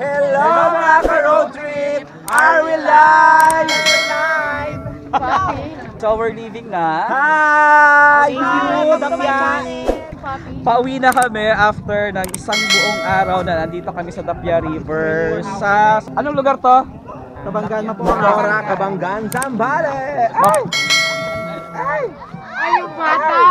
Hello mga ka-road trip! Are we live? So we're leaving na. Hi! Pauwi na kami after ng isang buong araw na nandito kami sa Dapia River. Sa anong lugar to? Kabanggan, Mapora, Kabanggan, Zambales! Ay! Ay! Ay, yung bata!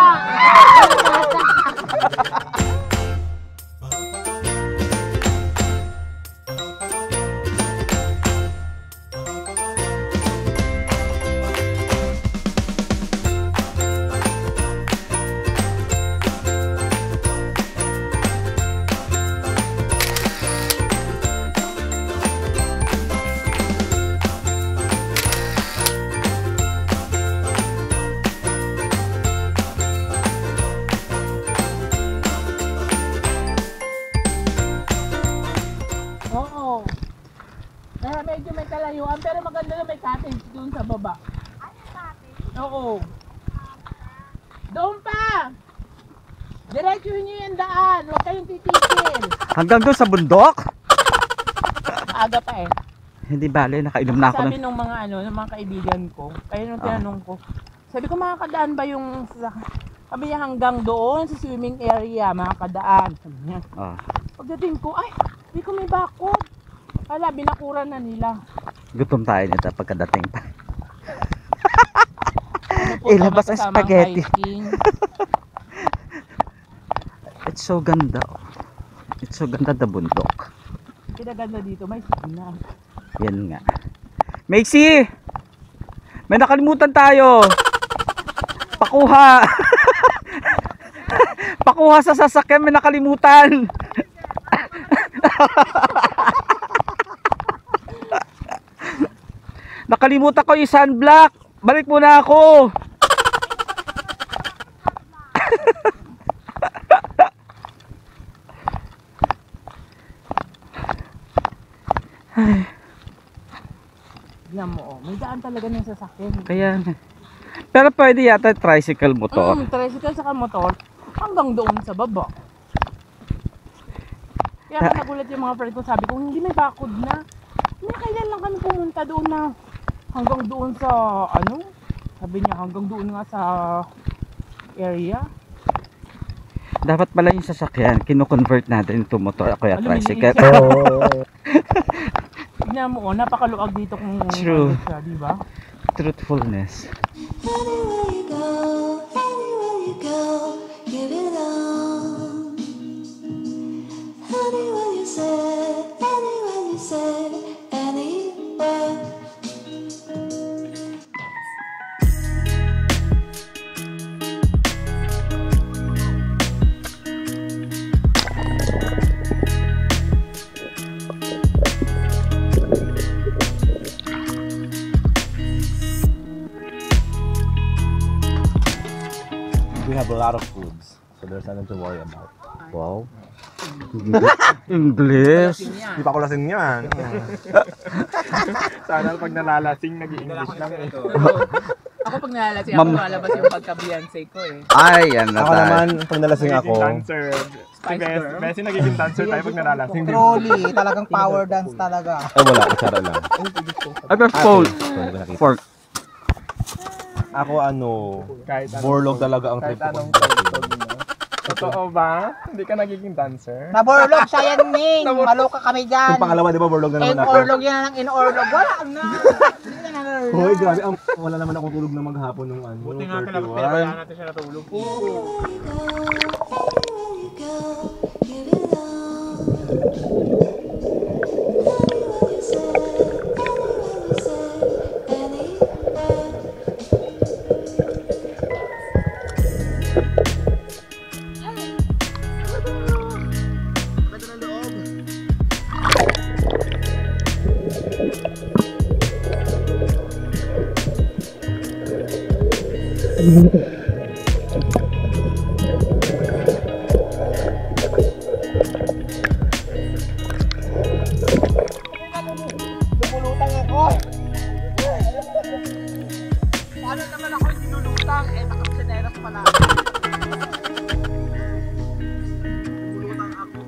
Oo. Medyo may kalayuan pero maganda na may cottage doon sa baba. Ano cottage? Oo. Doon pa! Diretsuhin nyo yung daan, huwag kayong titigil. Hanggang doon sa bundok? Aga pa eh. Hindi bale, nakainom na ako Sabi nung mga ng mga kaibigan ko, kaya nung tinanong ko, sabi ko makakadaan ba yung sabi niya hanggang doon sa swimming area, makakadaan. Sabi niya. Pagdating ko, ay, hindi ko may bakod. Hala, binakuran na nila. Gutom tayo nito pagkadating pa. Ano po, Ilabas ang kasamang spaghetti. hiking. It's so ganda. It's so ganda na bundok. Pinaganda dito, may signal. Yan nga. Macy! May nakalimutan tayo. Pakuha. Pakuha sa sasakyan, may nakalimutan. Nakalimutan ko yung sunblock. Balik muna ako. Tignan mo, may daan talaga ng sasakyan. Kaya pero pwede yata tricycle motor. Tricycle saka motor hanggang doon sa baba. Kaya nagulat yung mga friend ko, sabi ko hindi may bakod na. Hindi, kailan lang kami pumunta doon na hanggang doon sa sabi niya hanggang doon nga sa area. Dapat pala yung sasakyan kino-convert natin into motor kaya tricycle. Tignan mo, napakaluag dito kung True. siya, di ba? Truthfulness. Anywhere you go, give it on. Anywhere you say, anywhere. We have a lot of foods, so there's nothing to worry about. Wow. English. Di pa ako lasing yan. Sana pag nalalasing, nag-i-English lang eh. Ako pag nalalasi ako, lalabas yung pagka-Beyonce ko eh. Ay, yan na Ako tayo. naman, pag nalasing ako, Dancer. Spice Girl. Messi nagiging dancer tayo pag nalalasing. Trolley, talagang power dance talaga. wala, kutsara lang. Ano phone? Fork. Ako Kahit anong borlog talaga ang trip Kahit ko. anong tugtog, no? Totoo ba? Hindi ka nagiging dancer? Naborlog siya yan, Ning. Maloka kami dyan. Yung pangalawa, di ba, borlog na naman ako. In-orlog yan ang in-orlog. Wala na. Hindi na nalolog. Hoy, grabe, wala naman akong tulog na maghapon nung Buti nga 31. pinabayaan natin siya natulog. Anywhere you go, give it on. Anywhere you say, anywhere. Lumulutang ako. Paano naman ako nilulutang? Eh, nakaksineras pala. Lumulutang ako.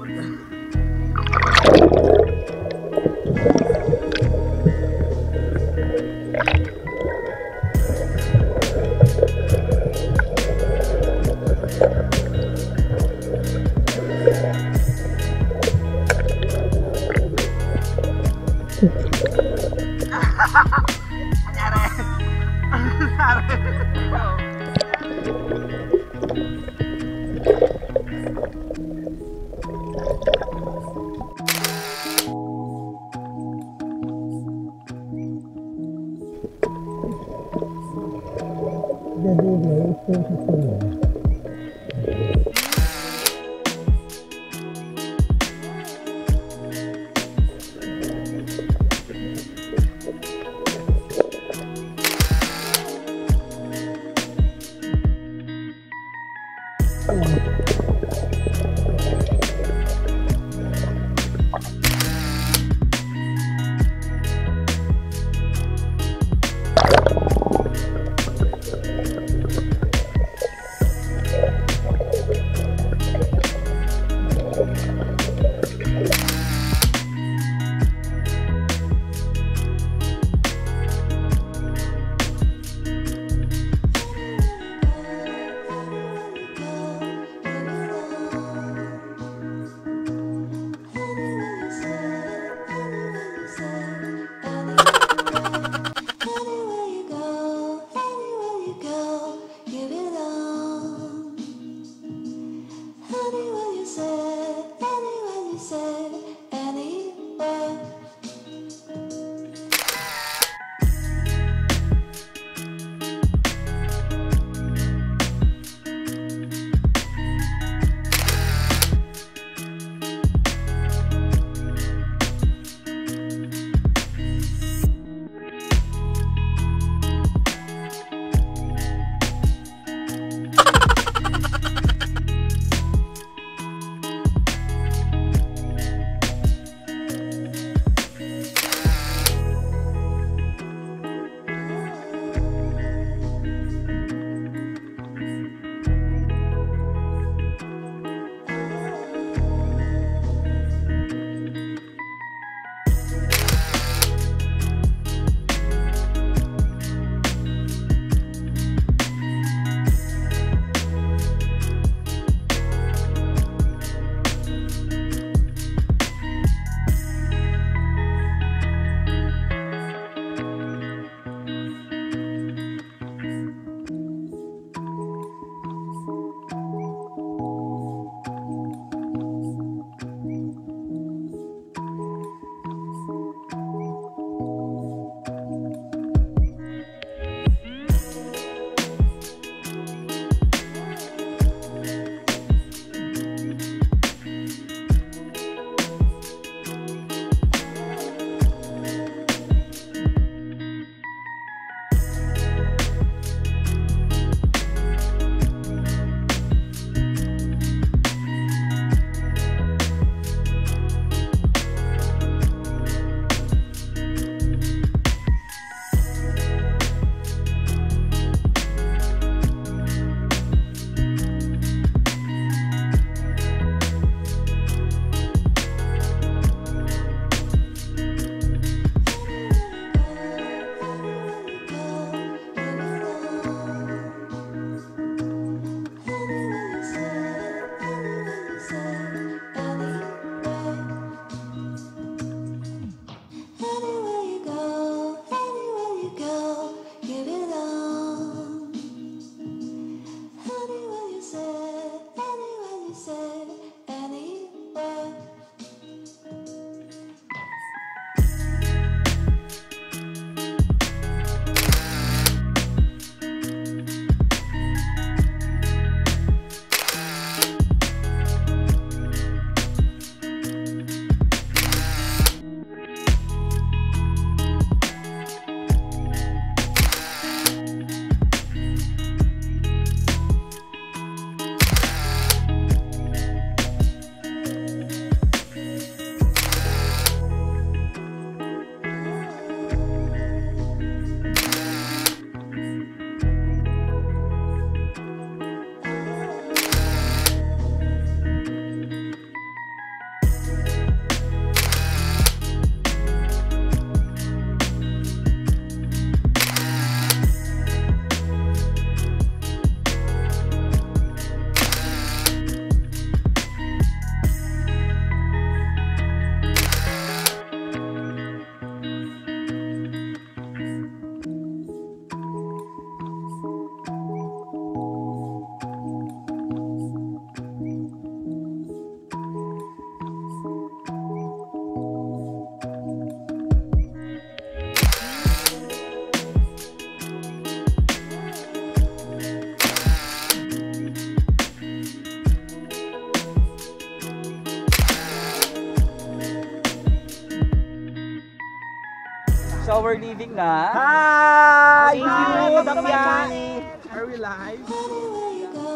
So we're leaving na. Hi! Thank you, Welcome to my Dapya. channel. Are we live? Anywhere you go,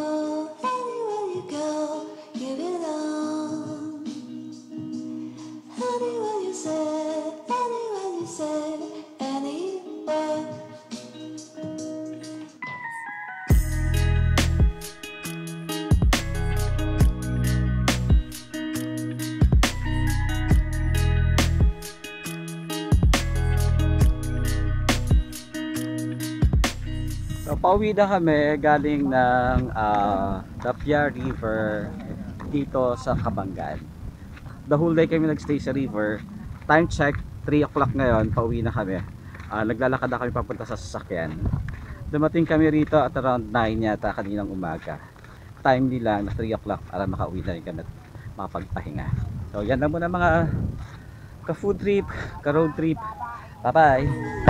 anywhere you go, you belong. Anywhere you say, anywhere. So pauwi na kami galing ng Dapya River dito sa Kabangan. The whole day kami nagstay sa river. Time check 3 o'clock ngayon, pauwi na kami. Naglalakad na kami papunta sa sasakyan. Dumating kami rito at around 9 yata kaninang umaga. Timely lang na 3 o'clock para makauwi na rin kami at makapagpahinga. So yan lang muna mga ka-food trip, ka-road trip. Bye bye!